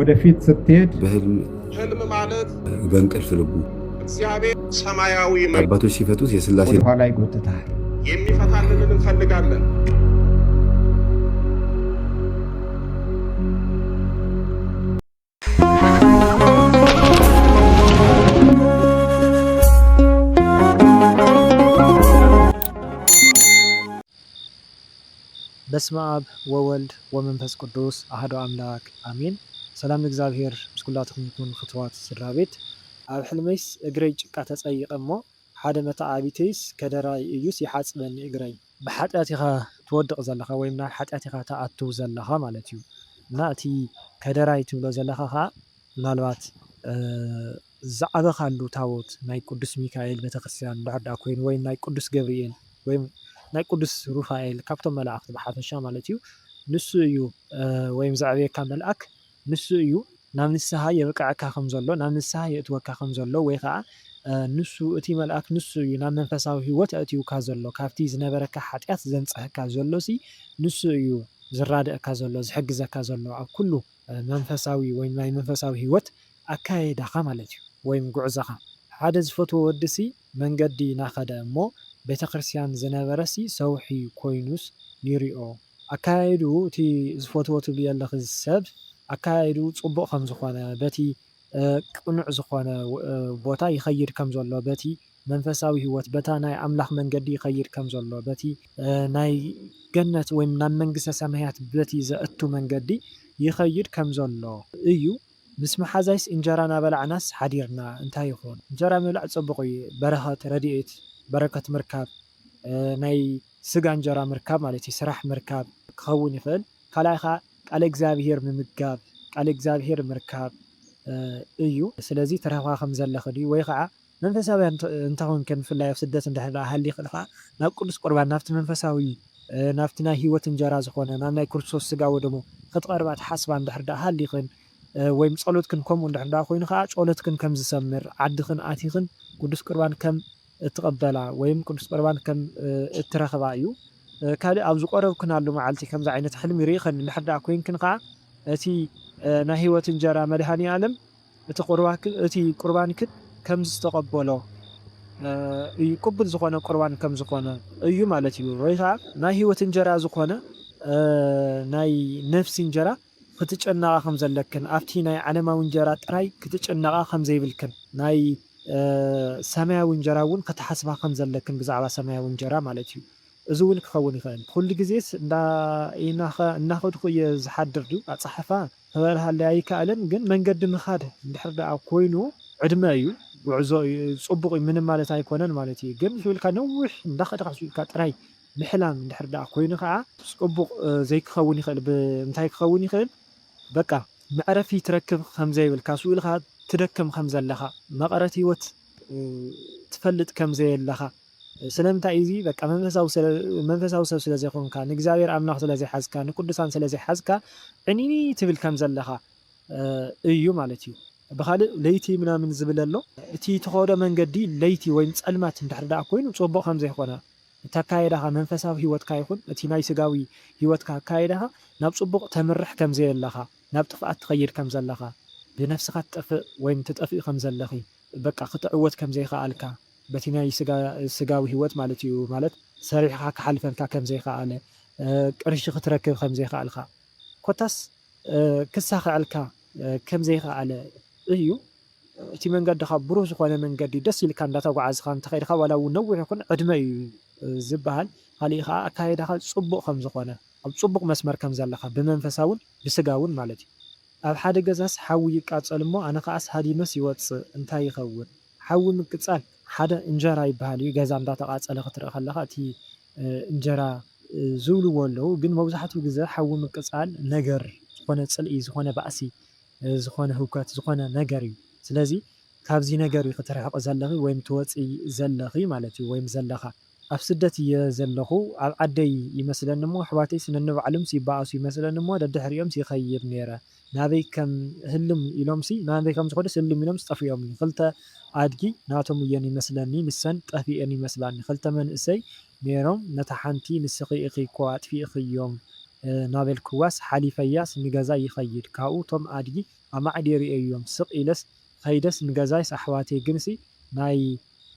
ወደፊት ስትሄድ በህልም ማለት በእንቅልፍ ልቡ እግዚአብሔር ሰማያዊ አባቶች ሲፈቱት የሥላሴ ወደ ኋላ ይጎትታል። የሚፈታልንን እንፈልጋለን። በስመ አብ ወወልድ ወመንፈስ ቅዱስ አሐዱ አምላክ አሜን። ሰላም እግዚአብሔር ምስ ኩላትኩም ይኩን። ፍትዋት ስድራ ቤት ኣብ ሕልመይስ እግረይ ጭቃ ተፀይቐ እሞ ሓደ መተዓቢተይስ ከደራይ እዩስ ይሓፅበኒ እግረይ። ብሓጢኣት ኢኻ ትወድቕ ዘለኻ ወይም ናብ ሓጢኣት ኢኻ ተኣትው ዘለኻ ማለት እዩ እና እቲ ከደራይ ትብሎ ዘለኻ ከዓ ምናልባት ዝዓበኻሉ ታቦት ናይ ቅዱስ ሚካኤል ቤተክርስትያን እንድሕር ዳ ኮይኑ ወይ ናይ ቅዱስ ገብርኤል ወይም ናይ ቅዱስ ሩፋኤል ካብቶም መላእክቲ ብሓፈሻ ማለት እዩ ንሱ እዩ ወይም ዘዕብየካ መልኣክ ንሱ እዩ ናብ ንስሓ የብቅዓካ ከም ዘሎ ናብ ንስሓ የእትወካ ከም ዘሎ ወይ ከዓ ንሱ እቲ መልኣክ ንሱ እዩ ናብ መንፈሳዊ ሂወት ኣእትዩካ ዘሎ ካብቲ ዝነበረካ ሓጢኣት ዘንፅሐካ ዘሎ ሲ ንሱ እዩ ዝራድአካ ዘሎ ዝሕግዘካ ዘሎ ኣብ ኩሉ መንፈሳዊ ወይ ናይ መንፈሳዊ ሂወት ኣካይዳኻ ማለት እዩ ወይም ጉዕዞኻ። ሓደ ዝፈትዎ ወዲሲ መንገዲ ናኸደ እሞ ቤተክርስትያን ዝነበረሲ ሰውሒ ኮይኑስ ይሪኦ ኣካይዱ እቲ ዝፈትዎ ትብል ዘለኺ ሰብ ኣካይዱ ፅቡቅ ከም ዝኾነ በቲ ቅኑዕ ዝኾነ ቦታ ይኸይድ ከም ዘሎ በቲ መንፈሳዊ ሂወት በታ ናይ ኣምላኽ መንገዲ ይኸይድ ከም ዘሎ በቲ ናይ ገነት ወይ ናብ መንግስተ ሰማያት በቲ ዘእቱ መንገዲ ይኸይድ ከም ዘሎ እዩ። ምስ መሓዛይስ እንጀራ ናበላዕናስ ሓዲርና እንታይ ይኾን? እንጀራ ምብላዕ ፅቡቅ እዩ። በረኸት ረድኤት በረከት ምርካብ ናይ ስጋ እንጀራ ምርካብ ማለት እዩ ስራሕ ምርካብ ክኸውን ይኽእል። ካልኣይ ከዓ ቃለ እግዚአብሔር ምምጋብ ቃለ እግዚአብሔር ምርካብ እዩ። ስለዚ ተረኽባ ከም ዘለኽ ድዩ ወይ ከዓ መንፈሳዊ እንተኾንከ ብፍላይ ኣብ ስደት እንድሕር ሃልይ ክእል ከዓ ናብ ቅዱስ ቁርባን ናብቲ መንፈሳዊ ናብቲ ናይ ሂወት እንጀራ ዝኾነ ናብ ናይ ክርስቶስ ስጋ ወደሙ ክትቀርባ ተሓስባ እንድሕር ሃልይኽን ወይም ጸሎትክን ከምኡ እንድሕር ኮይኑ ከዓ ጸሎትክን ከም ዝሰምር ዓድኽን ኣቲኽን ቅዱስ ቁርባን ከም እትቀበላ ወይም ቅዱስ ቁርባን ከም እትረኽባ እዩ። ካልእ ኣብ ዝቆረብክናሉ መዓልቲ ከምዚ ዓይነት ሕልሚ ርኢኽን እንድሕር ኮይንክን ከዓ እቲ ናይ ሂወት እንጀራ መድሃኒ ዓለም እቲ ቁርባንክን ከም ዝተቀበሎ እዩ ቅቡል ዝኾነ ቁርባን ከም ዝኾነ እዩ ማለት እዩ። ወይ ከዓ ናይ ሂወት እንጀራ ዝኾነ ናይ ነፍሲ እንጀራ ክትጨነቃ ከም ዘለክን ኣብቲ ናይ ዓለማዊ እንጀራ ጥራይ ክትጨነቃ ከም ዘይብልክን ናይ ሰማያዊ እንጀራ እውን ከተሓስባ ከም ዘለክን ብዛዕባ ሰማያዊ እንጀራ ማለት እዩ። እዚ እውን ክኸውን ይኽእል። ኩሉ ግዜስ እናኸድኩ እየ ዝሓድር ድዩ ኣፀሓፋ ክበልሃለይ ኣይከኣለን። ግን መንገዲ ምኻድ እንድሕር ደኣ ኮይኑ ዕድመ እዩ ጉዕዞ ፅቡቅ እዩ ምንም ማለት ኣይኮነን ማለት እዩ። ግን ዝብልካ ነዊሕ እንዳኸድካ ኢልካ ጥራይ ምሕላም እንድሕር ደኣ ኮይኑ ከዓ ፅቡቅ ዘይክኸውን ይኽእል። ብምንታይ ክኸውን ይኽእል? በቃ መዕረፊ ትረክብ ከም ዘይብልካ ስኡልካ ትደክም ከም ዘለኻ መቐረት ሂወት ትፈልጥ ከም ዘየለኻ ስለምንታይ እዚ በቃ መንፈሳዊ ሰብ ስለ ዘይኮንካ ንእግዚአብሔር ኣምላኽ ስለ ዘይሓዝካ ንቅዱሳን ስለ ዘይሓዝካ ዕኒኒ ትብል ከም ዘለኻ እዩ ማለት እዩ። ብኻልእ ለይቲ ምናምን ዝብል ኣሎ። እቲ ተኸዶ መንገዲ ለይቲ ወይም ፀልማት እንድሕር ደኣ ኮይኑ ፅቡቅ ከም ዘይኮነ እቲ ኣካይዳኻ መንፈሳዊ ሂወትካ ይኹን እቲ ናይ ስጋዊ ሂወትካ ኣካይዳኻ ናብ ፅቡቅ ተምርሕ ከም ዘየለኻ ናብ ጥፍኣት ትኸይድ ከም ዘለኻ ብነፍስኻ ትጠፍእ ወይም ትጠፍእ ከም ዘለኺ በቃ ክትዕወት ከም ዘይከኣልካ በቲ ናይ ስጋዊ ሂወት ማለት እዩ። ማለት ሰሪሕካ ክሓልፈንካ ከም ዘይከኣለ ቅርሺ ክትረክብ ከም ዘይከኣልካ ኮታስ ክሳኽዐልካ ከም ዘይከኣለ እዩ። እቲ መንገድኻ ብሩህ ዝኾነ መንገዲ ደስ ኢልካ እንዳተጓዓዝካ እንተኸይድካ ዋላ እውን ነዊሕ ይኹን ዕድመ እዩ ዝበሃል። ካሊእ ከዓ ኣካይዳኻ ፅቡቅ ከም ዝኾነ ኣብ ፅቡቅ መስመር ከም ዘለኻ ብመንፈሳውን ብስጋውን ማለት እዩ። ኣብ ሓደ ገዛስ ሓዊ ይቃፀል እሞ ኣነ ከዓስ ሃዲመስ ይወፅእ እንታይ ይኸውን? ሓዊ ምቅፃል ሓደ እንጀራ ይበሃል እዩ። ገዛ እንዳተቃፀለ ክትርኢ ከለካ እቲ እንጀራ ዝብልዎ ኣለዉ። ግን መብዛሕትኡ ግዜ ሓዊ ምቅፃል ነገር ዝኾነ ፅልኢ ዝኾነ ባእሲ ዝኾነ ህውከት ዝኾነ ነገር እዩ። ስለዚ ካብዚ ነገር እዩ ክትርሕቕ ዘለኺ ወይም ትወፅኢ ዘለኺ ማለት እዩ ወይም ዘለኻ። ኣብ ስደት እየ ዘለኹ ኣብ ዓደይ ይመስለኒ እሞ ኣሕዋተይ ስነንባዕሎም ይበኣሱ ይመስለኒ እሞ ደድሕሪኦም ይኸይድ ነይረ ናበይ ከም ህልም ኢሎም ናበይ ከም ዝኸዱ ህልም ኢሎም ጠፊኦም እዩ። ክልተ ኣድጊ ናቶም እየን ይመስለኒ ንሰን ጠፊአን ይመስላኒ። ክልተ መንእሰይ ነይሮም ነታ ሓንቲ ንስኺ ኢኺ እኮ ኣጥፊእኽዮም ናበል ክዋስ ሓሊፈያስ ንገዛይ ይኸይድ ካብኡ ቶም ኣድጊ ኣብ ማዕዴር እዮም ስቕ ኢለስ ከይደስ ንገዛይስ ኣሕዋተይ ግንሲ ናይ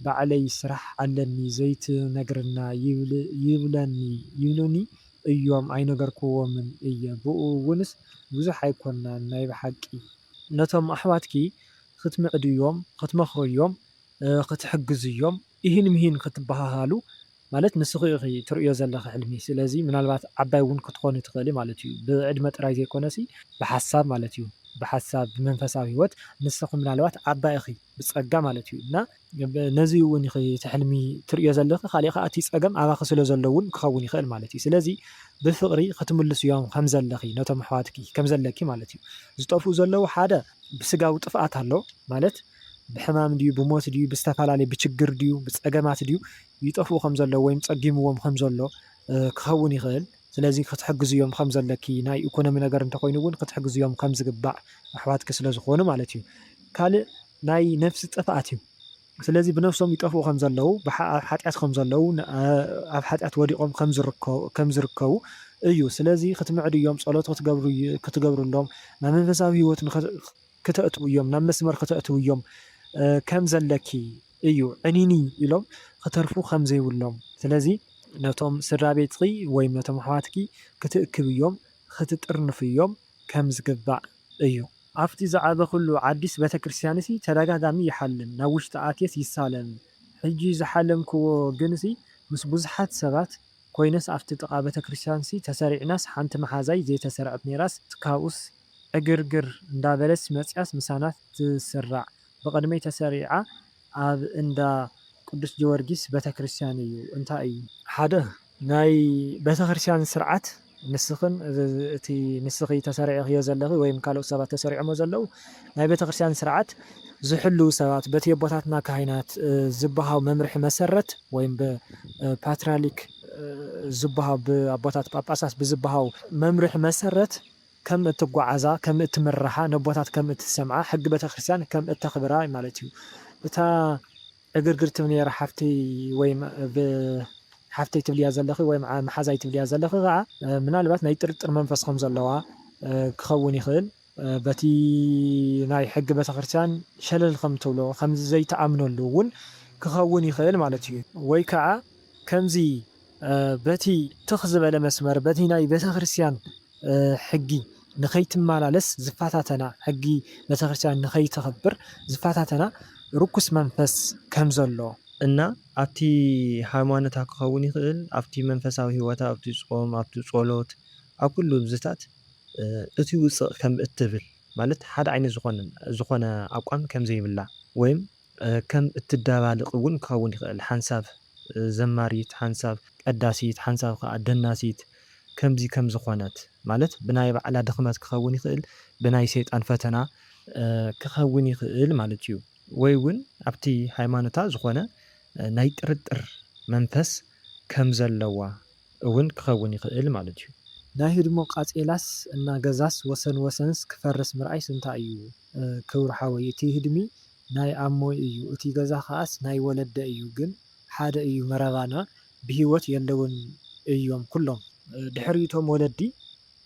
ባዕለይ ስራሕ ኣለኒ ዘይትነግረና ይብሉኒ እዮም ኣይነገርክዎምን እየ ብኡ እውንስ ብዙሕ ኣይኮናን ናይ ብሓቂ ነቶም ኣሕዋትኪ ክትምዕድዮም ክትመኽርዮም ክትሕግዝዮም ይህን ምሂን ክትበሃሃሉ ማለት ንስኺ ኢኺ ትርእዮ ዘለኻ ሕልሚ ስለዚ ምናልባት ዓባይ እውን ክትኾን ትኽእሊ ማለት እዩ ብዕድመ ጥራይ ዘይኮነሲ ብሓሳብ ማለት እዩ ብሓሳብ ብመንፈሳዊ ህይወት ንስኹም ምናልባት ዓባይ ኢኺ ብፀጋ ማለት እዩ እና ነዚ እውን ኢኺ እቲ ሕልሚ ትርእዮ ዘለኻ ካሊእ ከዓ እቲ ፀገም ኣባኺ ስለ ዘሎ እውን ክኸውን ይኽእል ማለት እዩ ስለዚ ብፍቕሪ ክትምልስዮም ከም ዘለኺ ነቶም ኣሕዋትኪ ከም ዘለኪ ማለት እዩ ዝጠፍኡ ዘለዉ ሓደ ብስጋዊ ጥፍኣት ኣሎ ማለት ብሕማም ድዩ ብሞት ድዩ ብዝተፈላለየ ብችግር ድዩ ብፀገማት ድዩ ይጠፍኡ ከም ዘሎ ወይም ፀጊምዎም ከም ዘሎ ክኸውን ይኽእል ስለዚ ክትሕግዝዮም ከም ዘለኪ ናይ ኢኮኖሚ ነገር እንተኮይኑ እውን ክትሕግዝዮም ከም ዝግባእ ኣሕዋትኪ ስለ ዝኾኑ ማለት እዩ ካልእ ናይ ነፍሲ ጥፍኣት እዩ ስለዚ ብነፍሶም ይጠፍኡ ከም ዘለዉ ኣብ ሓጢኣት ከም ዘለዉ ኣብ ሓጢኣት ወዲቖም ከም ዝርከቡ እዩ ስለዚ ክትምዕድዮም ፀሎት ክትገብሩሎም ናብ መንፈሳዊ ህይወት ክተእትው እዮም ናብ መስመር ክተእትው እዮም ከም ዘለኪ እዩ ዕኒኒ ኢሎም ክተርፉ ከም ዘይብሎም ስለዚ ነቶም ስድራ ቤትኺ ወይ ነቶም ኣሕዋትኪ ክትእክብ እዮም ክትጥርንፍ እዮም ከም ዝግባእ እዩ ኣብቲ ዝዓበ ኩሉ ዓዲስ ቤተክርስትያንሲ ተደጋጋሚ ይሓልም ናብ ውሽጢ ኣትየስ ይሳለም ሕጂ ዝሓለምክዎ ግንሲ ምስ ብዙሓት ሰባት ኮይነስ ኣብቲ ጥቓ ቤተክርስትያንሲ ተሰሪዕናስ ሓንቲ መሓዛይ ዘይተሰርዐት ነይራስ ትካብኡስ እግርግር እንዳበለስ መፅያስ ምሳናት ትስራዕ ብቅድመይ ተሰሪዓ ኣብ እንዳ ቅዱስ ጊዮርጊስ ቤተክርስትያን እዩ እንታይ እዩ ሓደ ናይ ቤተክርስትያን ስርዓት ንስኽን እቲ ንስኺ ተሰሪዕኽዮ ዘለኺ ወይም ካልኦት ሰባት ተሰሪዖሞ ዘለዉ ናይ ቤተክርስትያን ስርዓት ዝሕልው ሰባት በቲ ኣቦታትና ካህናት ዝበሃው መምርሒ መሰረት ወይም ብፓትርያርክ ዝበሃው ብኣቦታት ጳጳሳት ብዝበሃው መምርሒ መሰረት ከም እትጓዓዛ ከም እትምርሓ ነቦታት ከም እትሰምዓ ሕጊ ቤተክርስትያን ከም እተኽብራ ማለት እዩ እታ እግርግር ትብነራ ሓፍቲ ወይም ሓፍተይ ትብልያ ዘለኺ ወይ መሓዛይ ትብልያ ዘለኺ ከዓ ምናልባት ናይ ጥርጥር መንፈስ ከም ዘለዋ ክኸውን ይኽእል በቲ ናይ ሕጊ ቤተክርስትያን ሸለል ከም ትብሎ ከም ዘይተኣምነሉ እውን ክኸውን ይኽእል ማለት እዩ ወይ ከዓ ከምዚ በቲ ትኽ ዝበለ መስመር በቲ ናይ ቤተክርስትያን ሕጊ ንኸይትመላለስ ዝፋታተና ሕጊ ቤተክርስትያን ንኸይተኽብር ዝፋታተና ርኩስ መንፈስ ከም ዘሎ እና ኣብቲ ሃይማኖታ ክኸውን ይኽእል ኣብቲ መንፈሳዊ ህይወታ ኣብቲ ጾም ኣብቲ ጸሎት ኣብ ኩሉ ብዝታት እቲ ውፅቕ ከም እትብል ማለት ሓደ ዓይነት ዝኾነ ኣቋም ከም ዘይብላ ወይም ከም እትደባልቕ እውን ክኸውን ይኽእል ሓንሳብ ዘማሪት ሓንሳብ ቀዳሲት ሓንሳብ ከዓ ደናሲት ከምዚ ከም ዝኾነት ማለት ብናይ ባዕላ ድኽመት ክኸውን ይኽእል ብናይ ሰይጣን ፈተና ክኸውን ይኽእል ማለት እዩ ወይ እውን ኣብቲ ሃይማኖታ ዝኾነ ናይ ጥርጥር መንፈስ ከም ዘለዋ እውን ክኸውን ይኽእል ማለት እዩ ናይ ህድሞ ቃጼላስ እና ገዛስ ወሰን ወሰንስ ክፈርስ ምርኣይስ እንታይ እዩ ክብሪ ሓወይ እቲ ህድሚ ናይ ኣሞይ እዩ እቲ ገዛ ከዓስ ናይ ወለደ እዩ ግን ሓደ እዩ መረባና ብሂወት የለውን እዮም ኩሎም ድሕሪቶም ወለዲ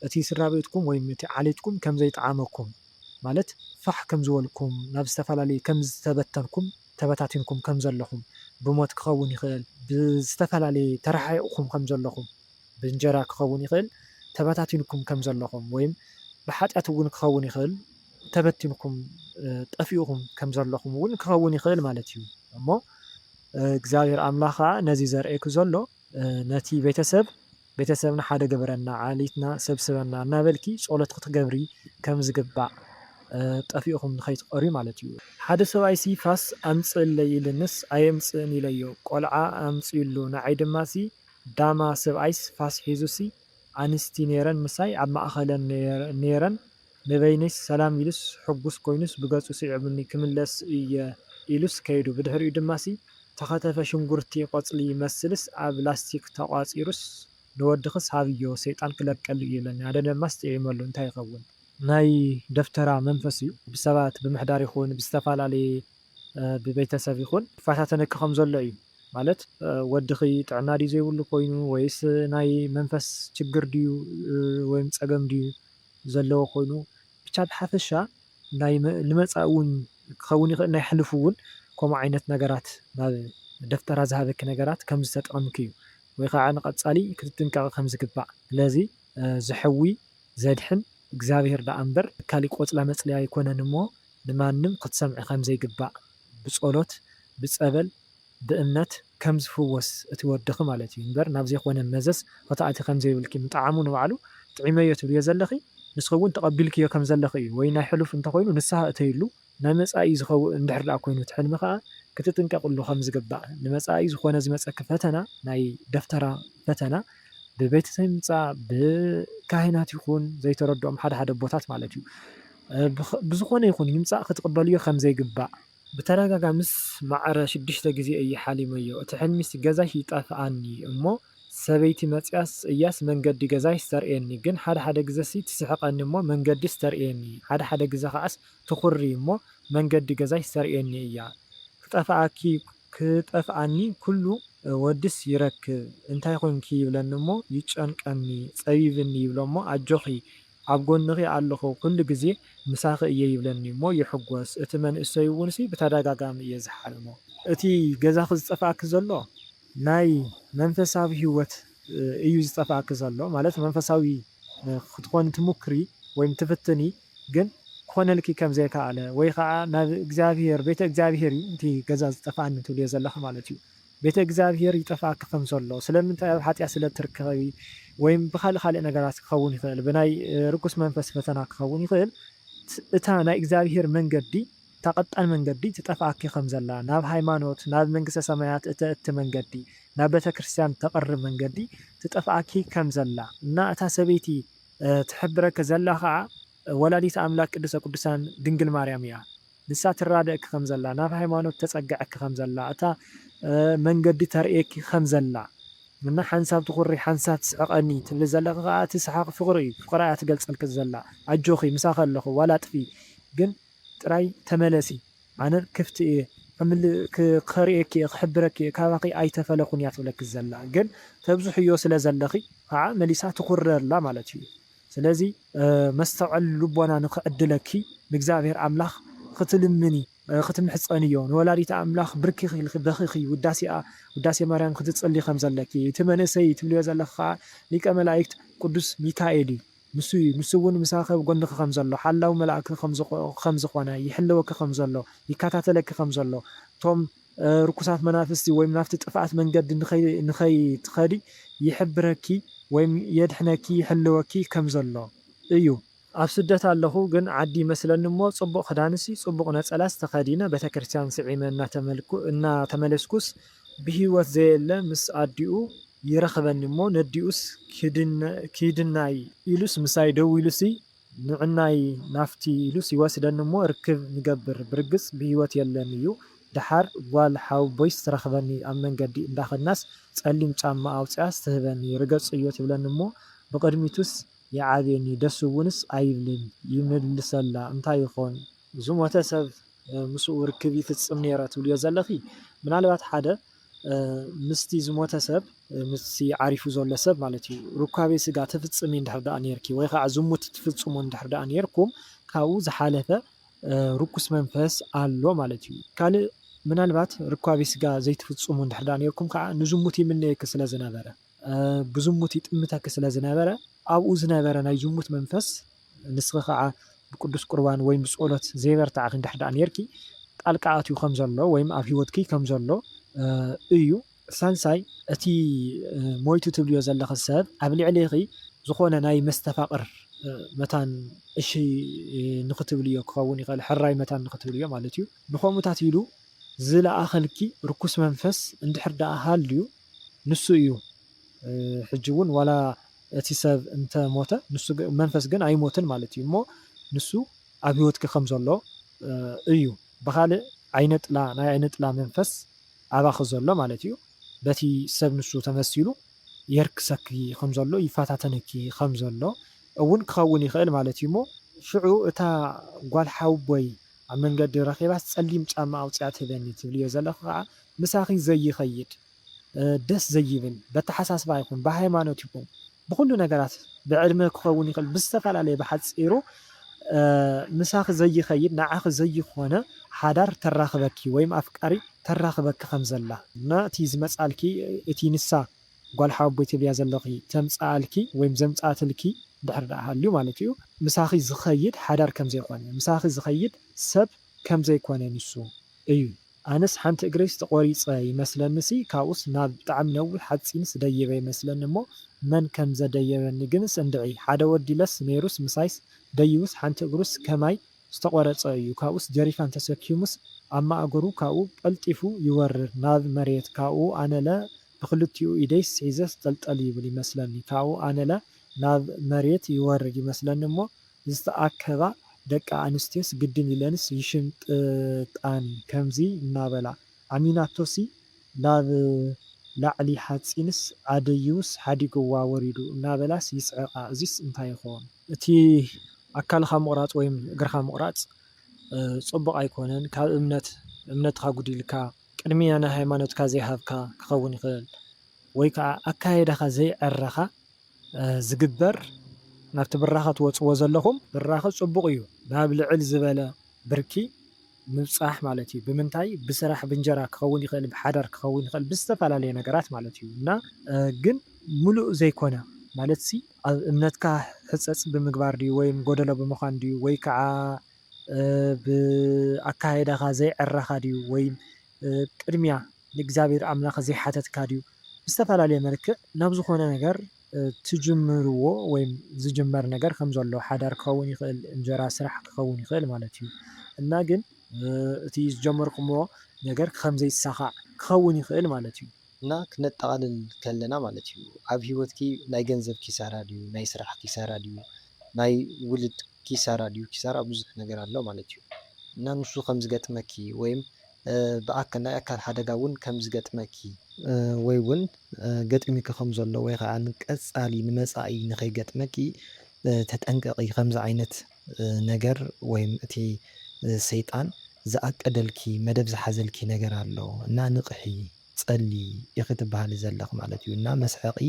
እቲ ስድራ ቤትኩም ወይ እቲ ዓሌትኩም ከም ዘይጠዓመኩም ማለት ፋሕ ከም ዝበልኩም ናብ ዝተፈላለዩ ከም ዝተበተንኩም ተበታቲንኩም ከም ዘለኹም ብሞት ክኸውን ይኽእል ብዝተፈላለየ ተረሓይቕኩም ከም ዘለኹም ብእንጀራ ክኸውን ይኽእል ተበታቲንኩም ከም ዘለኹም ወይም ብሓጢኣት እውን ክኸውን ይኽእል ተበቲንኩም ጠፊኡኩም ከም ዘለኹም እውን ክኸውን ይኽእል ማለት እዩ እሞ እግዚአብሔር ኣምላኽ ነዚ ዘርኤኩ ዘሎ ነቲ ቤተሰብና ሓደ ገበረና ዓሌትና ሰብስበና እናበልኪ ጸሎት ክትገብሪ ከም ዝግባእ ጠፊኡኩም ንኸይትቀሪ ማለት እዩ ሓደ ሰብኣይሲ ፋስ ኣምፅለይ ኢልንስ ኣየምፅእን ኢለዮ ቆልዓ ኣምፅኢሉ ንዓይ ድማሲ ዳማ ሰብኣይስ ፋስ ሒዙሲ ኣንስቲ ነረን ምሳይ ኣብ ማእኸለን ነረን ንበይነስ ሰላም ኢሉስ ሕጉስ ኮይኑስ ብገጹ ስዕብኒ ክምለስ እየ ኢሉስ ከይዱ ብድሕሪኡ ድማሲ ተኸተፈ ሽንጉርቲ ቆፅሊ ይመስልስ ኣብ ላስቲክ ተቋፂሩስ ንወድኽስ ሃብዮ ሰይጣን ክለቀሉ ኢለኒ ኣደ ደማስ ጥዒመሉ እንታይ ይኸውን ናይ ደፍተራ መንፈስ እዩ ብሰባት ብምሕዳር ይኹን ብዝተፈላለየ ብቤተሰብ ይኹን ፋታተነክ ከም ዘሎ እዩ ማለት ወድኺ ጥዕና ድዩ ዘይብሉ ኮይኑ ወይስ ናይ መንፈስ ችግር ድዩ ወይም ፀገም ድዩ ዘለዎ ኮይኑ ብቻ ብሓፈሻ ናይ ንመፃኢ እውን ክኸውን ይኽእል ናይ ሕልፉ እውን ከምኡ ዓይነት ነገራት ናብ ደፍተራ ዝሃበኪ ነገራት ከም ዝተጠቐምክ እዩ ወይ ከዓ ንቐፃሊ ክትጥንቀቕ ከም ዝግባእ ስለዚ ዝሕዊ ዘድሕን እግዚኣብሔር ዳኣ እምበር ካሊእ ቆፅላ መፅለያ ኣይኮነን እሞ ንማንም ክትሰምዒ ከም ዘይግባእ ብፀሎት ብፀበል ብእምነት ከም ዝፍወስ እቲ ወድኺ ማለት እዩ እምበር ናብ ዘይኮነ መዘዝ ክተኣቲ ከም ዘይብልኪ ምጣዕሙ ንባዕሉ ጥዒመዮ ትብልዮ ዘለኺ ንስኹ እውን ተቐቢልክዮ ከም ዘለኺ እዩ ወይ ናይ ሕሉፍ እንተኮይኑ ንስሓ እተይሉ ናይ መፃኢ ዝኸውን እንድሕር ዳኣ ኮይኑ ትሕልሚ ከዓ ክትጥንቀቕሉ ከም ዝግባእ ንመፃኢ ዝኾነ ዝመፀኪ ፈተና ናይ ደፍተራ ፈተና ብቤተሰብ ምምፃእ ብካህናት ይኹን ዘይተረድኦም ሓደ ሓደ ቦታት ማለት እዩ ብዝኾነ ይኹን ይምፃእ ክትቅበልዮ ከም ዘይግባእ ብተደጋጋሚ ምስ ማዕረ 6 ግዜ እየ ሓሊመዮ እቲ ሕልሚስ ገዛይ ይጠፍኣኒ እሞ ሰበይቲ መፅያስ እያስ መንገዲ ገዛይ ዝተርእየኒ ግን ሓደ ሓደ ግዜ ትስሕቐኒ እሞ መንገዲ ዝተርእየኒ ሓደ ሓደ ግዜ ከዓስ ትኹሪ እሞ መንገዲ ገዛይ ዝተርእየኒ እያ ክጠፍኣኒ ኩሉ ወድስ ይረክብ እንታይ ኮንኪ ይብለኒ እሞ ይጨንቀኒ ፀቢብኒ ይብሎ እሞ ኣጆኺ ኣብ ጎንኺ ኣለኹ ኩሉ ግዜ ምሳኺ እየ ይብለኒ እሞ ይሕጎስ እቲ መንእሰይ እውን ብተደጋጋሚ እየ ዝሓልሞ እቲ ገዛኺ ዝጠፍኣክ ዘሎ ናይ መንፈሳዊ ህይወት እዩ ዝጠፍኣክ ዘሎ ማለት መንፈሳዊ ክትኮን ትሙክሪ ወይም ትፍትኒ ግን ክኾነልኪ ከም ዘይከኣለ ወይ ከዓ ናብ እግዚኣብሔር ቤተ እግዚኣብሔር እዩ እቲ ገዛ ዝጠፍኣኒ ትብልዮ ዘለኻ ማለት እዩ ቤተ እግዚኣብሔር ይጠፍኣክ ከም ዘሎ ስለምንታይ ኣብ ሓጢኣ ስለ ትርከቢ ወይም ብካልእ ነገራት ክኸውን ይኽእል ብናይ ርኩስ መንፈስ ፈተና ክኸውን ይኽእል እታ ናይ እግዚኣብሔር መንገዲ ተቐጣል መንገዲ ትጠፍኣኪ ከም ዘላ ናብ ሃይማኖት ናብ መንግስተ ሰማያት እቲ መንገዲ ናብ ቤተ ክርስቲያን ተቐርብ መንገዲ ትጠፍኣኪ ከም ዘላ እና እታ ሰበይቲ ትሕብረከ ዘላ ከዓ ወላዲት ኣምላክ ቅድስተ ቅዱሳን ድንግል ማርያም እያ ንሳ ትራድአኪ ከም ዘላ ናብ ሃይማኖት ተፀግዐኪ ከም ዘላ እታ መንገዲ ተርእየኪ ከም ዘላ እና ሓንሳብ ትኹሪ ሓንሳብ ትስሕቐኒ ትብል ዘለኻ ከዓ እቲ ሰሓቕ ፍቕሪ እዩ ፍቕራ እያ ትገልፀልክ ዘላ ኣጆኺ ምሳኺ ኣለኹ ዋላ ጥፊ ግን ጥራይ ተመለሲ ኣነ ክፍቲ እየ ክኸርእየኪ ክሕብረኪ ካባኺ ኣይተፈለኹን እያ ትብለክ ዘላ ግን ተብዙሕዮ ስለ ዘለኺ ከዓ መሊሳ ትኹረላ ማለት እዩ ስለዚ መስተውዕል ልቦና ንክዕድለኪ ንእግዚኣብሔር ኣምላኽ ክትልምኒ ክትምሕፀን እዮ ንወላዲት ኣምላኽ ብርኪ በኺኺ ውዳሴ ማርያም ክትፅሊ ከም ዘለኪ እቲ መንእሰይ ትብልዮ ዘለኻ ከዓ ሊቀ መላእክት ቅዱስ ሚካኤል እዩ ንሱ እውን ምሳኺ ጎንኺ ከም ዘሎ ሓላዊ መላእክ ከም ዝኾነ ይሕልወኪ ከም ዘሎ ይከታተለኪ ከም ዘሎ ቶም ርኩሳት መናፍስቲ ወይም ናፍቲ ጥፍኣት መንገዲ ንኸይትኸዲ ይሕብረኪ ወይም የድሕነኪ ይሕልወኪ ከም ዘሎ እዩ ኣብ ስደት ኣለኹ ግን ዓዲ መስለኒ እሞ ፅቡቕ ክዳንሲ ፅቡቕ ነፀላስ ተኸዲነ ቤተክርስትያን ስዒመ እናተመለስኩስ ብሂወት ዘየለ ምስ ኣዲኡ ይረኽበኒ እሞ ነዲኡስ ኪድናይ ኢሉስ ምሳይ ደው ኢሉሲ ንዕናይ ናፍቲ ኢሉስ ይወስደኒ እሞ ርክብ ንገብር ብርግፅ ብሂወት የለን እዩ ድሓር ጓል ሓውቦይስ ትረኽበኒ ኣብ መንገዲ እንዳኸድናስ ፀሊም ጫማ ኣውፅያስ ትህበኒ ርገፅ እዮ ትብለኒ እሞ ብቅድሚቱስ ይዓብየኒ ደስ እውንስ ኣይብልን ይምልሰላ እንታይ ይኾን ዝሞተ ሰብ ምስኡ ርክብ ይፍፅም ነይረ ትብልዮ ዘለኺ ምናልባት ሓደ ምስቲ ዝሞተ ሰብ ምስቲ ዓሪፉ ዘሎ ሰብ ማለት እዩ ሩካቤ ስጋ ተፍፅሚ እንድሕር ዳኣ ነርኪ ወይ ከዓ ዝሙት ትፍፅሙ እንድሕር ዳኣ ነርኩም ካብኡ ዝሓለፈ ርኩስ መንፈስ ኣሎ ማለት እዩ ካልእ ምናልባት ሩካቤ ስጋ ዘይትፍፅሙ እንድሕር ዳኣ ነርኩም ከዓ ንዝሙት ይምነየኪ ስለ ዝነበረ ብዝሙት ይጥምተኪ ስለ ዝነበረ ኣብኡ ዝነበረ ናይ ዝሙት መንፈስ ንስኺ ከዓ ብቅዱስ ቁርባን ወይም ብፀሎት ዘይበርታዕኺ እንድሕር ዳኣ ነርኪ ጣልቃ ኣትዩ ከም ዘሎ ወይም ኣብ ሂወትኪ ከም ዘሎ እዩ ሳልሳይ እቲ ሞይቱ ትብልዮ ዘለኺ ሰብ ኣብ ልዕሊኺ ዝኾነ ናይ መስተፋቕር መታን እሺ ንኽትብልዮ ክኸውን ይኽእል ሕራይ መታን ንኽትብልዮ ማለት እዩ ንኸምኡታት ኢሉ ዝለኣኸልኪ ርኩስ መንፈስ እንድሕር ዳኣ ሃልዩ ንሱ እዩ ሕጂ እውን ዋላ እቲ ሰብ እንተሞተ ንሱ መንፈስ ግን ኣይሞትን ማለት እዩ እሞ ንሱ ኣብ ሂወትኪ ከም ዘሎ እዩ ብኻልእ ናይ ዓይነጥላ መንፈስ ኣባኺ ዘሎ ማለት እዩ በቲ ሰብ ንሱ ተመሲሉ የርክሰኪ ከም ዘሎ ይፈታተነኪ ከም ዘሎ እውን ክኸውን ይኽእል ማለት እዩ እሞ ሽዑ እታ ጓል ሓውቦይ ኣብ መንገዲ ረኺባስ ጸሊም ጫማ ኣውፅኣ ትህበኒ ትብልዮ ዘለኹ ከዓ ምሳኺ ዘይኸይድ ደስ ዘይብል በተሓሳስባ ይኹን ብሃይማኖት ይኹን ብኩሉ ነገራት ብዕድመ ክኸውን ይኽእል ብዝተፈላለየ ብሓፂሩ ምሳኺ ዘይኸይድ ንዓኺ ዘይኾነ ሓዳር ተራኽበኪ ወይም ኣፍቃሪ ተራኽበኪ ከም ዘላ እና እቲ ዝመፃልኪ እቲ ንሳ ጓል ሓቦይ ትብልያ ዘለኺ ተምፃልኪ ወይም ዘምፃትልኪ ድሕር ዳኣ ሃልዩ ማለት እዩ ምሳኺ ዝኸይድ ሓዳር ከም ዘይኮነ ምሳኺ ዝኸይድ ሰብ ከም ዘይኮነ ንሱ እዩ ኣነስ ሓንቲ እግረይ ዝተቆሪፀ ይመስለኒሲ ካብኡስ ናብ ብጣዕሚ ነዊሕ ሓፂንስ ደየበ ይመስለኒ እሞ መን ከም ዘደየበኒ ግንስ እንድዒ ሓደ ወዲለስ ነይሩስ ምሳይስ ደይውስ ሓንቲ እግሩስ ከማይ ዝተቆረፀ እዩ ካብኡስ ጀሪካን ተሰኪሙስ ኣብ ማእገሩ ካብኡ ቀልጢፉ ይወርድ ናብ መሬት ካብኡ ኣነለ ብክልቲኡ ኢደይስ ሒዘስ ጠልጠል ይብል ይመስለኒ ካብኡ ኣነለ ናብ መሬት ይወርድ ይመስለኒ እሞ ዝተኣከባ ደቂ ኣንስትዮስ ግድን ኢለንስ ይሽምጥጣኒ ከምዚ እናበላ ኣሚናቶሲ ናብ ላዕሊ ሓፂንስ ኣደይውስ ሓዲግዋ ወሪዱ እናበላስ ይስዕቃ እዚስ እንታይ ይኸውን እቲ ኣካልካ ምቁራፅ ወይም እግርካ ምቁራፅ ፅቡቅ ኣይኮነን ካብ እምነትካ ጉዲልካ ቅድሚያ ናይ ሃይማኖትካ ዘይሃብካ ክኸውን ይኽእል ወይ ከዓ ኣካየዳካ ዘይዕረኻ ዝግበር ናብቲ ብራኸ ትወፅዎ ዘለኹም ብራኸ ፅቡቅ እዩ ናብ ልዕል ዝበለ ብርኪ ምብፃሕ ማለት እዩ ብምንታይ ብስራሕ ብእንጀራ ክኸውን ይኽእል ብሓዳር ክኸውን ይኽእል ብዝተፈላለየ ነገራት ማለት እዩ እና ግን ሙሉእ ዘይኮነ ማለት ሲ ኣብ እምነትካ ሕፀፅ ብምግባር ድዩ ወይም ጎደሎ ብምዃን ድዩ ወይ ከዓ ብኣካየዳካ ዘይዕረኻ ድዩ ወይም ቅድሚያ ንእግዚኣብሔር ኣምላኽ ዘይሓተትካ ድዩ ብዝተፈላለየ መልክዕ ናብ ዝኾነ ነገር ትጅምርዎ ወይም ዝጅመር ነገር ከም ዘሎ ሓዳር ክኸውን ይኽእል እንጀራ ስራሕ ክኸውን ይኽእል ማለት እዩ እና ግን እቲ ዝጀመርኩምዎ ነገር ከምዘይሳኻዕ ክኸውን ይኽእል ማለት እዩ እና ክነጠቃልል ከለና ማለት እዩ ኣብ ሂወትኪ ናይ ገንዘብ ኪሳራ ድዩ ናይ ስራሕ ኪሳራ ድዩ ናይ ውልድ ኪሳራ ድዩ ኪሳራ ብዙሕ ነገር ኣሎ ማለት እዩ እና ንሱ ከም ዝገጥመኪ ወይም ናይ ኣካል ሓደጋ እውን ከም ዝገጥመኪ ወይ እውን ገጥሚኪ ከም ዘሎ ወይ ከዓ ንቀፃሊ ንመፃኢ ንኸይገጥመኪ ተጠንቀቂ ከምዚ ዓይነት ነገር ወይም እቲ ሰይጣን ዝኣቀደልኪ መደብ ዝሓዘልኪ ነገር ኣሎ እና ንቕሒ ጸሊ ይኽትበሃል ዘለኽ ማለት እዩ እና መስሐቂ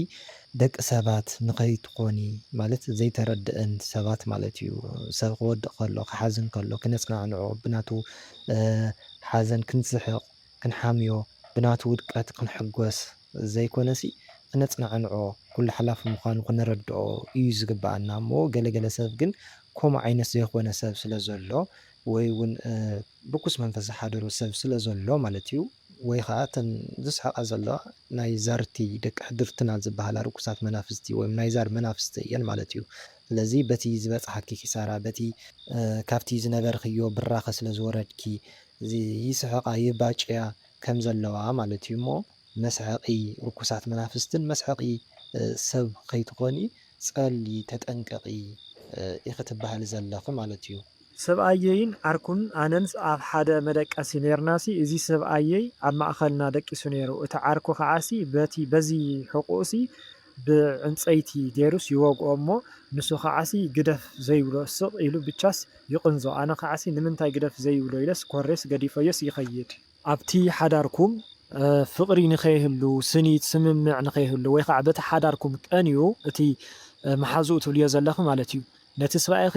ደቂ ሰባት ንኸይትኾኒ ማለት ዘይተረድአን ሰባት ማለት እዩ ሰብ ክወድቕ ከሎ ክሓዝን ከሎ ክነፅናዕንዖ ብናቱ ሓዘን ክንስሕቕ ክንሓምዮ ብናቱ ውድቀት ክንሕጎስ ዘይኮነሲ ክነፅናዕንዖ ኩሉ ሓላፊ ምዃኑ ክነረድኦ እዩ ዝግባአና እሞ ገለገለ ሰብ ግን ከምኡ ዓይነት ዘይኮነ ሰብ ስለ ዘሎ ወይ እውን ብኩስ መንፈስ ዝሓደሮ ሰብ ስለ ዘሎ ማለት እዩ ወይ ከዓ እተን ዝስሐቃ ዘለዋ ናይ ዛርቲ ደቂ ሕድርትና ዝበሃላ ርኩሳት መናፍስቲ ወይ ናይ ዛር መናፍስቲ እየን ማለት እዩ ስለዚ በቲ ዝበፅሓኪ ኪሳራ በቲ ካብቲ ዝነበርክዮ ብራኸ ስለ ዝወረድኪ ይስሐቃ ይባጭያ ከም ዘለዋ ማለት እዩ እሞ መስሐቂ ርኩሳት መናፍስትን መስሐቂ ሰብ ከይትኾኒ ጸሊ ተጠንቀቂ ይኽትበሃል ዘለኹ ማለት እዩ ሰብኣየይን ዓርኩን ኣነንስ ኣብ ሓደ መደቀሲ ነርናሲ እዚ ሰብኣየይ ኣብ ማእኸልና ደቂሱ ነይሩ እቲ ዓርኩ ከዓሲ በዚ ሕቁሲ ብዕንፀይቲ ጌሩስ ይወግኦ እሞ ንሱ ከዓሲ ግደፍ ዘይብሎ ስቕ ኢሉ ብቻስ ይቕንዞ ኣነ ከዓሲ ንምንታይ ግደፍ ዘይብሎ ኢለስ ኮሬስ ገዲፈዮስ ይኸይድ ኣብቲ ሓዳርኩም ፍቕሪ ንኸይህሉ ስኒት ስምምዕ ንኸይህሉ ወይ ከዓ በቲ ሓዳርኩም ቀንዩ እቲ መሓዙኡ ትብልዮ ዘለኹ ማለት እዩ ነቲ ሰብኣይኺ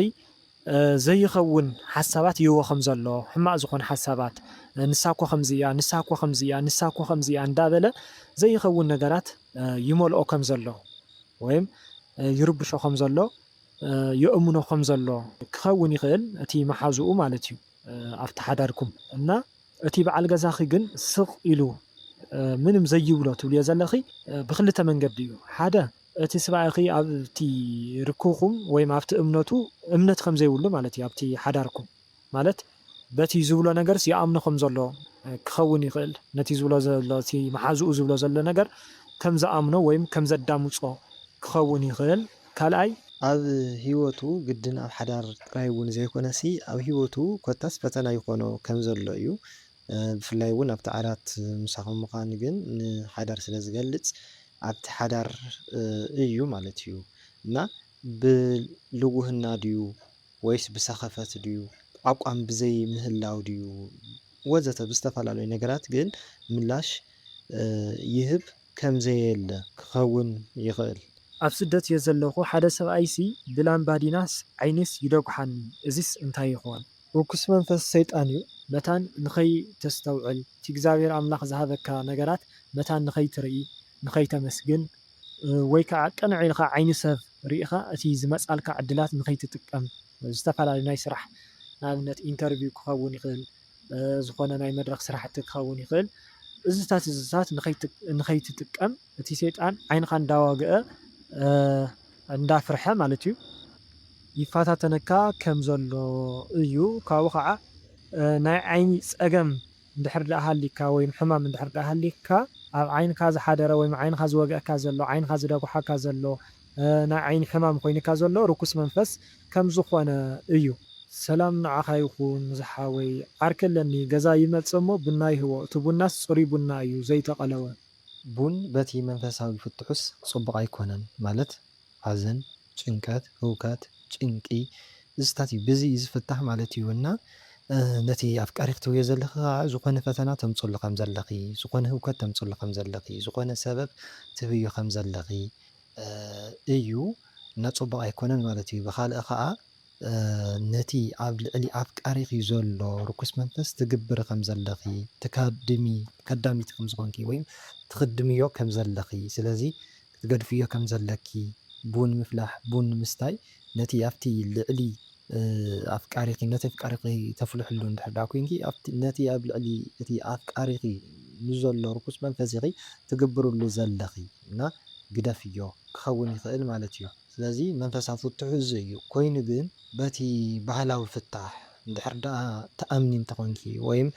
ዘይኸውን ሓሳባት ይዎ ከም ዘሎ ሕማቅ ዝኾነ ሓሳባት ንሳኮ ከምዚያ ንሳኮ ከምዚያ ንሳኮ ከምዚያ እንዳበለ ዘይኸውን ነገራት ይመልኦ ከም ዘሎ ወይም ይርብሾ ከም ዘሎ ይእምኖ ከም ዘሎ ክኸውን ይኽእል እቲ መሓዙኡ ማለት እዩ ኣብቲ ሓዳርኩም እና እቲ በዓል ገዛኺ ግን ስቕ ኢሉ ምንም ዘይብሎ ትብልዮ ዘለኺ ብክልተ መንገዲ እዩ ሓደ እቲ ሰብኣይኺ ኣብቲ ርክኹም ወይም ኣብቲ እምነት ከም ዘይብሉ ማለት እዩ ኣብቲ ሓዳርኩም ማለት በቲ ዝብሎ ነገርስ ይኣምኖ ከም ዘሎ ክኸውን ይኽእል ነቲ ዝብሎ ዘሎ እቲ መሓዙኡ ዝብሎ ዘሎ ነገር ከም ዝኣምኖ ወይም ከም ዘዳምፆ ክኸውን ይኽእል ካልኣይ ኣብ ሂወቱ ግድን ኣብ ሓዳር ጥራይ እውን ዘይኮነሲ ኣብ ሂወቱ ኮታስ ፈተና ይኾኖ ከም ዘሎ እዩ ብፍላይ እውን ኣብቲ ዓራት ምሳኹም ምዃን ግን ንሓዳር ስለ ዝገልፅ ኣብቲ ሓዳር እዩ ማለት እዩ እና ብልውህና ድዩ ወይስ ብሰኸፈት ድዩ ኣቋም ብዘይ ምህላው ድዩ ወዘተ ብዝተፈላለዩ ነገራት ግን ምላሽ ይህብ ከምዘየለ ክኸውን ይኽእል። ኣብ ስደት እየ ዘለኹ ሓደ ሰብኣይሲ ብላምባዲናስ ዓይንስ ይደጉሓኒ እዚስ እንታይ ይኾን? ርኩስ መንፈስ ሰይጣን እዩ። መታን ንኸይተስተውዕል እቲ እግዚኣብሔር ኣምላኽ ዝሃበካ ነገራት መታን ንኸይትርኢ ንኸይተመስግን ወይ ከዓ ቀንዕ ኢልካ ዓይኒ ሰብ ርኢኻ እቲ ዝመፃልካ ዕድላት ንኸይትጥቀም ዝተፈላለዩ ናይ ስራሕ ንኣብነት ኢንተርቪው ክኸውን ይኽእል ዝኾነ ናይ መድረክ ስራሕቲ ክኸውን ይኽእል እዚታት ንኸይትጥቀም እቲ ሰይጣን ዓይንኻ እንዳዋግአ እንዳፍርሐ ማለት እዩ ይፋታተነካ ከም ዘሎ እዩ። ካብኡ ከዓ ናይ ዓይኒ ፀገም እንድሕር ዳኣ ሃሊካ ወይ ሕማም እንድሕር ዳኣ ሃሊካ ኣብ ዓይንካ ዝሓደረ ወይ ዓይንካ ዝወግአካ ዘሎ ዓይንካ ዝደጉሓካ ዘሎ ናይ ዓይኒ ሕማም ኮይንካ ዘሎ ርኩስ መንፈስ ከም ዝኾነ እዩ። ሰላም ንዓኻ ይኹን ዝሓወይ ዓርከለኒ ገዛ ይመፅእ እሞ ቡና ይህቦ እቲ ቡናስ ፅሩይ ቡና እዩ ዘይተቐለወ። ቡን በቲ መንፈሳዊ ፍትሑስ ፅቡቕ ኣይኮነን ማለት ሓዘን፣ ጭንቀት፣ ህውከት፣ ጭንቂ እዝታት እዩ ብዚ ዝፍታሕ ማለት እዩ እና ነቲ ኣፍቃሪ ክትውዮ ዘለኺ ዝኾነ ፈተና ተምፅሉ ከም ዘለኺ ዝኾነ ህውከት ተምፅሉ ከም ዘለኺ ዝኾነ ሰበብ ትህብዮ ከም ዘለኺ እዩ እና ፅቡቕ ኣይኮነን ማለት እዩ። ብካልእ ከዓ ነቲ ኣብ ልዕሊ ኣፍቃሪኺ ዘሎ ርኩስ መንፈስ ትግብሪ ከም ዘለኺ ከዳሚት ከም ዝኾንኪ ወይ ትኽድምዮ ከም ዘለኺ ስለዚ ክትገድፍዮ ከም ዘለኪ ቡን ምፍላሕ ቡን ምስታይ ነቲ ኣብቲ ልዕሊ ኣፍቃሪኺ ነቲ ኣፍቃሪኺ ተፍልሕሉ እንድሕር ዳ ኮንኪ ነቲ ኣብ ልዕሊ እቲ ኣፍቃሪኺ ንዘሎ ርኩስ መንፈስ ኢኺ ትግብርሉ ዘለኺ እና ግደፍዮ ክኸውን ይኽእል ማለት እዩ። ስለዚ መንፈሳዊ ፍትሑ እዚ እዩ ኮይኑ ግን በቲ ባህላዊ ፍታሕ እንድሕር ዳ ተኣምኒ እንተኾንኪ ወይም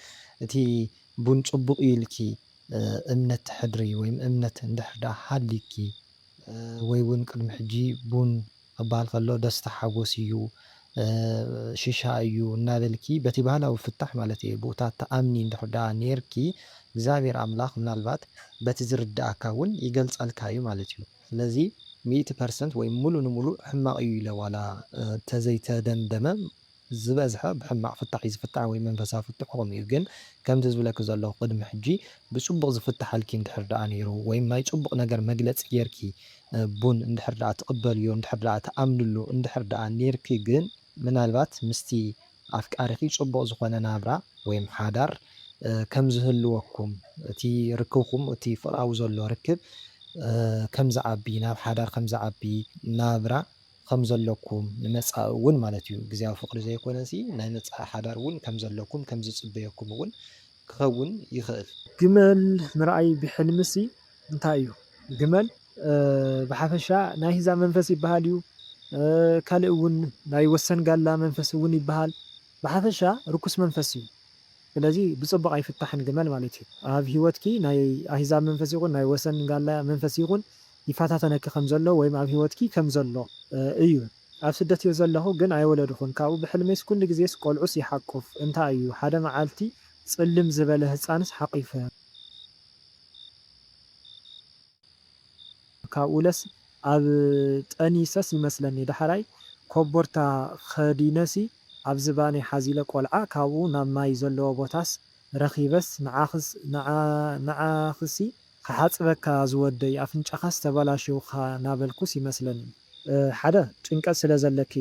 እቲ ቡን ፅቡቕ ኢልኪ እምነት ተሕድሪ ወይም እምነት እንድሕር ዳ ሃሊኪ ወይ እውን ቅድሚ ሕጂ ቡን ክበሃል ከሎ ደስታ ሓጎስ እዩ ሽሻ እዩ እናበልኪ በቲ ባህላዊ ፍታሕ ማለት እዩ ብኡታት ተኣምኒ እንድሕር ዳ ነርኪ እግዚኣብሔር ኣምላኽ ምናልባት በቲ ዝርዳእካ እውን ይገልፀልካ እዩ ማለት እዩ። ስለዚ 100% ወይ ሙሉ ንሙሉእ ሕማቕ እዩ ኢለ ዋላ ተዘይተደምደመ ዝበዝሐ ብሕማቕ ፍታሕ እዩ ዝፍታሕ ወይ መንፈሳዊ ፍትሑ ከምኡ እዩ። ግን ከምቲ ዝብለክ ዘለኹ ቅድሚ ሕጂ ብፅቡቕ ዝፍታሓልኪ እንድሕር ዳኣ ነይሩ ወይም ናይ ፅቡቕ ነገር መግለፂ ጌርኪ ቡን እንድሕር ዳኣ ትቕበልዮ እንድሕር ዳኣ ተኣምንሉ እንድሕር ዳኣ ነርኪ ግን ምናልባት ምስቲ ኣፍቃሪኺ ፅቡቕ ዝኾነ ናብራ ወይም ሓዳር ከም ዝህልወኩም እቲ ርክብኩም እቲ ፍቕራዊ ዘሎ ርክብ ከም ዝዓቢ ናብ ሓዳር ከም ዝዓቢ ናብራ ከም ዘለኩም ንመጻኢ እውን ማለት እዩ ግዝያዊ ፍቕሪ ዘይኮነሲ ናይ መጻኢ ሓዳር እውን ከም ዘለኩም ከም ዝፅበየኩም እውን ክኸውን ይኽእል። ግመል ምርኣይ ብሕልምሲ እንታይ እዩ? ግመል ብሓፈሻ ናይ ሂዛብ መንፈስ ይበሃል እዩ። ካልእ እውን ናይ ወሰን ጋላ መንፈስ እውን ይበሃል። ብሓፈሻ ርኩስ መንፈስ እዩ። ስለዚ ብፅቡቕ ኣይፍታሕን ግመል ማለት እዩ። ኣብ ሂወትኪ ናይ ኣሂዛብ መንፈስ ይኹን ናይ ወሰን ጋላ መንፈስ ይኹን ይፋታተነኪ ከም ዘሎ ወይም ኣብ ሂወትኪ ከም ዘሎ እዩ። ኣብ ስደት እየ ዘለኹ ግን ኣይወለድኹን ካብኡ ብሕልሜስ ኩሉ ግዜስ ቆልዑስ ይሓቁፍ እንታይ እዩ ሓደ መዓልቲ ፅልም ዝበለ ህፃንስ ሓቂፈ ካብኡ ለስ ኣብ ጠኒሰስ ይመስለኒ ዳሕራይ ኮቦርታ ኸዲነሲ ኣብ ዝባነይ ሓዚለ ቆልዓ ካብኡ ናብ ማይ ዘለዎ ቦታስ ረኺበስ ንዓኽሲ ክሓፅበካ ዝወደይ ኣፍንጫኻስ ተበላሽውካ ናበልኩስ ይመስለኒ። ሓደ ጭንቀት ስለ ዘለኪ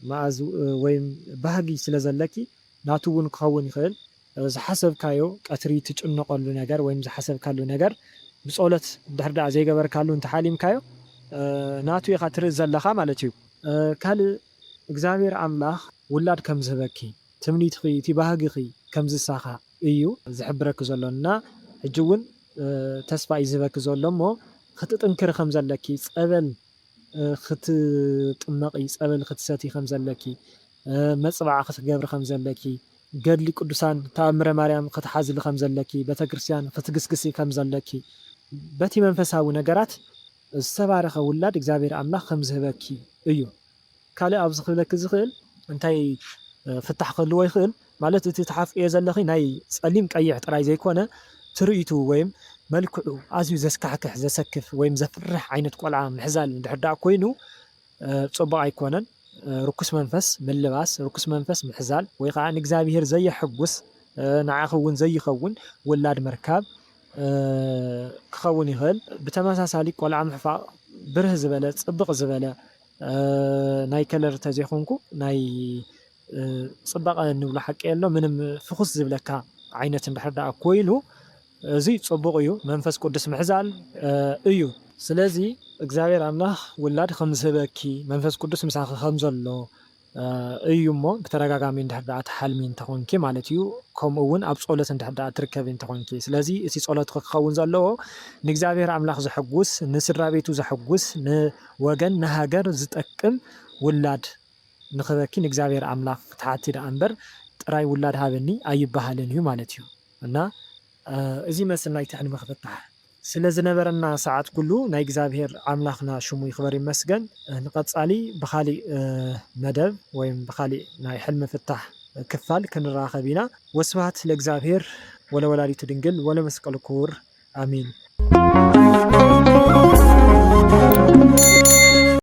መዓዝ ወይም ባህጊ ስለ ዘለኪ ናቱ እውን ክኸውን ይኽእል ዝሓሰብካዮ ቀትሪ ትጭነቐሉ ነገር ወይም ዝሓሰብካሉ ነገር ብፀሎት እንድሕር ዳኣ ዘይገበርካሉ እንተሓሊምካዮ ናቱ ኢኻ ትርኢ ዘለኻ ማለት እዩ። ካልእ እግዚኣብሔር ኣምላኽ ውላድ ከም ዝህበኪ ትምኒትኺ እቲ ባህጊኺ ከም ዝሳኻ እዩ ዝሕብረኪ ዘሎ እና ሕጂ እውን ተስፋ እዩ ዝህበኪ ዘሎ እሞ ክትጥንክሪ ከም ዘለኪ ፀበል ክትጥመቂ ፀበል ክትሰቲ ከም ዘለኪ መፅባዕ ክትገብሪ ከም ዘለኪ ገድሊ ቅዱሳን ተኣምረ ማርያም ክትሓዝሊ ከም ዘለኪ ቤተክርስትያን ክትግስግሲ ከም ዘለኪ በቲ መንፈሳዊ ነገራት ዝተባረኸ ውላድ እግዚኣብሔር ኣምላኽ ከም ዝህበኪ እዩ። ካልእ ኣብዚ ክብለኪ ዝኽእል እንታይ ፍታሕ ክህልዎ ይኽእል ማለት እቲ ተሓፍቅዮ ዘለኺ ናይ ፀሊም ቀይሕ ጥራይ ዘይኮነ ትርኢቱ ወይም መልክዑ ኣዝዩ ዘስካሕክሕ ዘሰክፍ ወይም ዘፍርሕ ዓይነት ቆልዓ ምሕዛል እንድሕር ዳኣ ኮይኑ ፅቡቕ ኣይኮነን። ርኩስ መንፈስ ምልባስ ርኩስ መንፈስ ምሕዛል ወይ ከዓ ንእግዚአብሔር ዘይሕጉስ ንዓኺ እውን ዘይኸውን ውላድ ምርካብ ክኸውን ይኽእል። ብተመሳሳሊ ቆልዓ ምሕፋቕ ብርህ ዝበለ ጽብቕ ዝበለ ናይ ከለር ተዘይኮንኩ ናይ ጽባቐ ንብሎ ሓቂ የሎ ምንም ፍኹስ ዝብለካ ዓይነት እንድሕር ደኣ ኮይኑ እዚ ጽቡቕ እዩ። መንፈስ ቅዱስ ምሕዛል እዩ። ስለዚ እግዚአብሔር አምላኽ ውላድ ከም ዝህበኪ መንፈስ ቅዱስ ምሳኺ ከም ዘሎ እዩ እሞ ብተረጋጋሚ እንድሕር ደኣ ተሓልሚ እንተኾንኪ ማለት እዩ። ከምኡ እውን ኣብ ጸሎት እንድሕር ደኣ ትርከቢ እንተኾንኪ ስለዚ እቲ ጸሎት ክኸውን ዘለዎ ንእግዚአብሔር አምላኽ ዘሐጉስ ንስድራ ቤቱ ዘሐጉስ ንወገን ንሃገር ዝጠቅም ውላድ ንኽበኪ ንእግዚአብሔር አምላኽ ተሓቲ ደኣ እምበር ጥራይ ውላድ ሃበኒ ኣይበሃልን እዩ ማለት እዩ። እና እዚ መስል ናይቲ ሕልሚ ክፍታሕ ስለ ዝነበረና ሰዓት ኩሉ ናይ እግዚአብሔር አምላኽና ሽሙ ይኽበር ይመስገን። ንቐጻሊ ብኻሊእ መደብ ወይም ብኻሊእ ናይ ሕልሚ ፍታሕ ክፋል ክንራኸብ ኢና። ወስብሐት ለእግዚአብሔር ወለወላዲቱ ድንግል ወለመስቀሉ ክቡር አሚን።